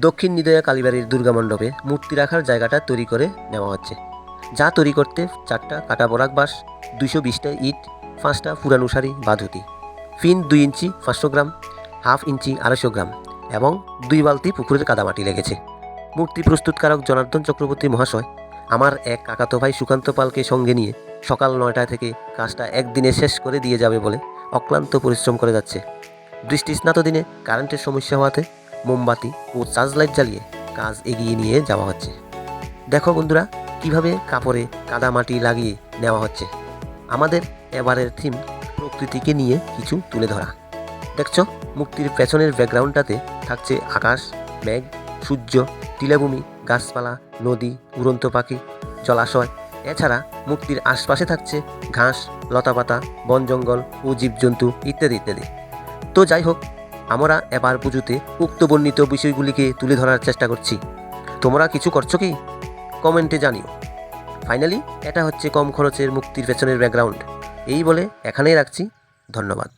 দক্ষিণ নিদয়া কালীবাড়ির দুর্গা মণ্ডপে মূর্তি রাখার জায়গাটা তৈরি করে নেওয়া হচ্ছে। যা তৈরি করতে 4টা কাটা বরাক বাঁশ, 220টা ইট, 5টা পুরানো শাড়ি বা ধুতি, ফিন 2 ইঞ্চি 500 গ্রাম, হাফ ইঞ্চি 250 গ্রাম এবং 2 বালতি পুকুরের কাদামাটি লেগেছে। মূর্তি প্রস্তুতকারক জনার্দন চক্রবর্তী মহাশয় আমার এক কাকাতো ভাই সুকান্ত পালকে সঙ্গে নিয়ে সকাল 9টা থেকে কাজটা একদিনে শেষ করে দিয়ে যাবে বলে অক্লান্ত পরিশ্রম করে যাচ্ছে। বৃষ্টিস্নাত দিনে কারেন্টের সমস্যা হওয়াতে মোমবাতি ও চার্জ লাইট জ্বালিয়ে কাজ এগিয়ে নিয়ে যাওয়া হচ্ছে। দেখো বন্ধুরা, কিভাবে কাপড়ে কাদা মাটি লাগিয়ে নেওয়া হচ্ছে। আমাদের এবারের থিম প্রকৃতিকে নিয়ে কিছু তুলে ধরা। দেখছো, মূর্তির পেছনের ব্যাকগ্রাউন্ডটাতে থাকছে আকাশ, মেঘ, সূর্য, টিলাভূমি, গাছপালা, নদী, উড়ন্ত পাখি, জলাশয়। এছাড়া মূর্তির আশপাশে থাকছে ঘাস, লতাপাতা, বন জঙ্গল ও জীবজন্তু ইত্যাদি ইত্যাদি। তো যাই হোক, আমরা এবার পুজোতে উক্ত বর্ণিত বিষয়গুলিকে তুলে ধরার চেষ্টা করছি। তোমরা কিছু করছো কি? কমেন্টে জানিও। ফাইনালি এটা হচ্ছে কম খরচের মূর্তির পেছনের ব্যাকগ্রাউন্ড। এই বলে এখানেই রাখছি। ধন্যবাদ।